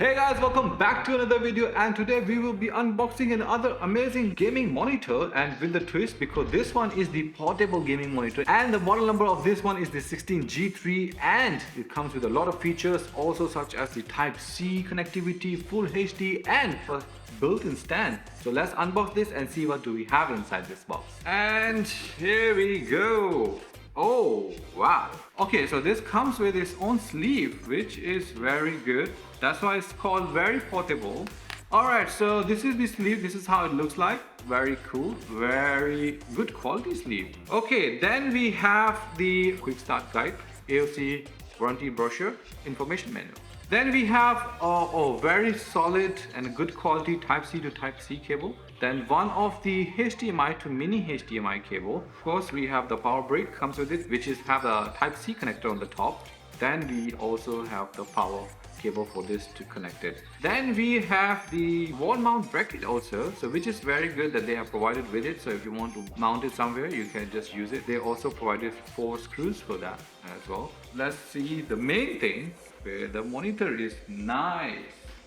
Hey guys, welcome back to another video, and today we will be unboxing another amazing gaming monitor, and with the twist because this one is the portable gaming monitor and the model number of this one is the 16G3 and it comes with a lot of features also such as the Type-C connectivity, full HD and a built-in stand. So let's unbox this and see what do we have inside this box. And here we go. Oh wow. Okay, so this comes with its own sleeve, which is very good. That's why it's called very portable. Alright, so this is the sleeve. This is how it looks like. Very cool, very good quality sleeve. Okay, then we have the quick start guide, AOC warranty brochure, information manual. Then we have a very solid and good quality Type-C to Type-C cable. Then one of the HDMI to mini HDMI cable. Of course, we have the power brick comes with it, which is have a Type-C connector on the top. Then we also have the power cable for this to connect it. Then we have the wall mount bracket also, so which is very good that they have provided with it. So if you want to mount it somewhere, you can just use it. They also provided 4 screws for that as well. Let's see the main thing where the monitor is nice.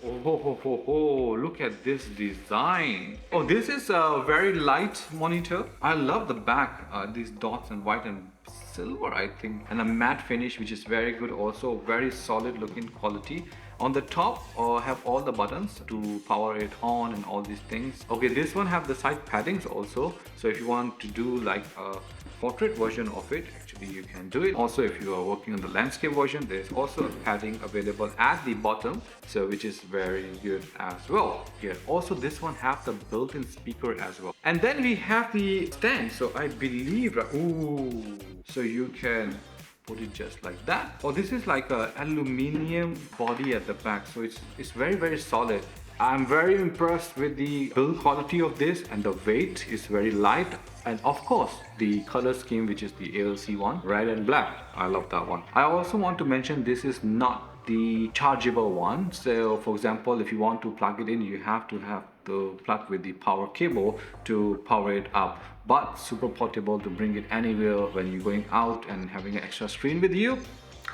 Oh, look at this design. Oh, this is a very light monitor. I love the back, these dots in white and silver, I think, and a matte finish, which is very good. Also very solid looking quality. On the top have all the buttons to power it on and all these things. Okay, this one have the side paddings also, so if you want to do like a portrait version of it, actually you can do it. Also, if you are working on the landscape version, there's also a padding available at the bottom, so which is very good as well. Here also this one have the built-in speaker as well. And then we have the stand, so I believe, ooh, so you can put it just like that. Oh, this is like a aluminium body at the back, so it's very solid. I'm very impressed with the build quality of this, and the weight is very light, and of course the color scheme, which is the AOC one, red and black. I love that one. I also want to mention this is not the chargeable one. So for example, if you want to plug it in, you have to have the plug with the power cable to power it up, but super portable to bring it anywhere when you're going out and having an extra screen with you.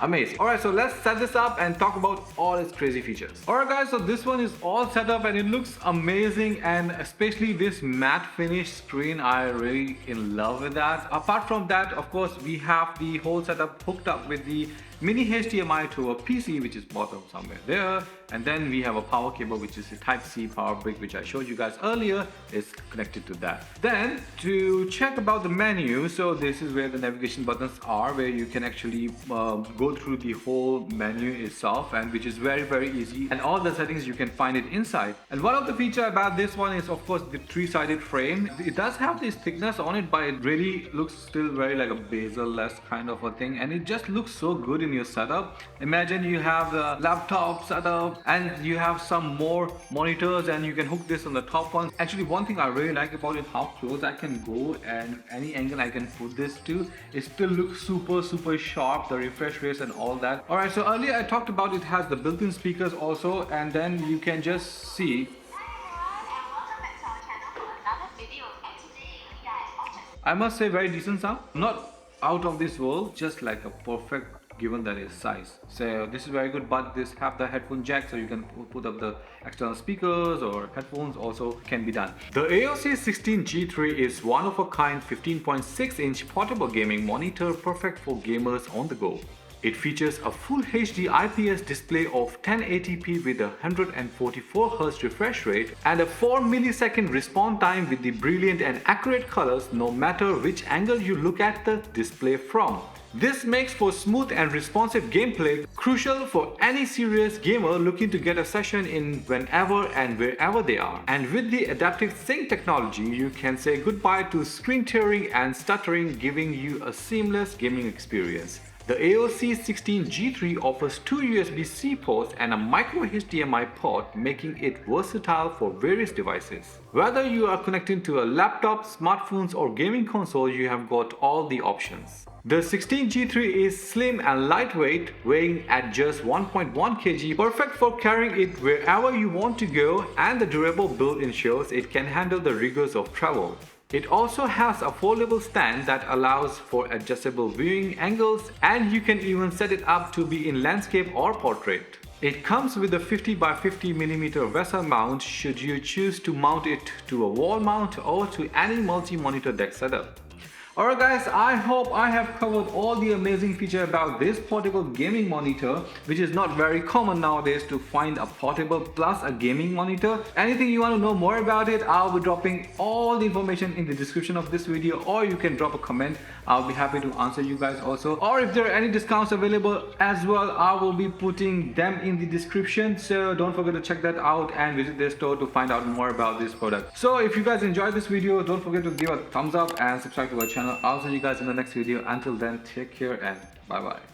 Amazing. Alright, so let's set this up and talk about all its crazy features. Alright guys, so this one is all set up and it looks amazing, and especially this matte finish screen, I really in love with that. Apart from that, of course, we have the whole setup hooked up with the mini HDMI to a PC, which is bottom somewhere there, and then we have a power cable, which is a Type-C power brick, which I showed you guys earlier, is connected to that. Then to check about the menu, so this is where the navigation buttons are, where you can actually go through the whole menu itself, and which is very easy, and all the settings you can find it inside. And one of the feature about this one is of course the 3-sided frame. It does have this thickness on it, but it really looks still very like a bezel-less kind of a thing, and it just looks so good in your setup. Imagine you have the laptop setup and you have some more monitors and you can hook this on the top one. Actually, one thing I really like about it, how close I can go and any angle I can put this to, it still looks super sharp, the refresh rates and all that. Alright, so earlier I talked about it has the built-in speakers also, and then you can just see I must say very decent sound, not out of this world, just like a perfect given that is size. So this is very good, but this have the headphone jack, so you can put up the external speakers or headphones also can be done. The AOC 16G3 is one of a kind 15.6-inch portable gaming monitor perfect for gamers on the go. It features a full HD IPS display of 1080p with a 144Hz refresh rate and a 4 millisecond response time with the brilliant and accurate colors no matter which angle you look at the display from. This makes for smooth and responsive gameplay, crucial for any serious gamer looking to get a session in whenever and wherever they are. And with the adaptive sync technology, you can say goodbye to screen tearing and stuttering, giving you a seamless gaming experience. The AOC 16G3 offers 2 USB-C ports and a micro HDMI port, making it versatile for various devices. Whether you are connecting to a laptop, smartphones or gaming console, you have got all the options. The 16G3 is slim and lightweight, weighing at just 1.1 kg, perfect for carrying it wherever you want to go, and the durable build ensures it can handle the rigors of travel. It also has a foldable stand that allows for adjustable viewing angles, and you can even set it up to be in landscape or portrait. It comes with a 50 by 50 millimeter vessel mount should you choose to mount it to a wall mount or to any multi-monitor deck setup. Alright guys, I hope I have covered all the amazing features about this portable gaming monitor, which is not very common nowadays to find a portable plus a gaming monitor. Anything you want to know more about it, I'll be dropping all the information in the description of this video, or you can drop a comment. I'll be happy to answer you guys also. Or if there are any discounts available as well, I will be putting them in the description. So don't forget to check that out and visit their store to find out more about this product. So if you guys enjoyed this video, don't forget to give a thumbs up and subscribe to our channel. I'll see you guys in the next video. Until then, take care and bye bye.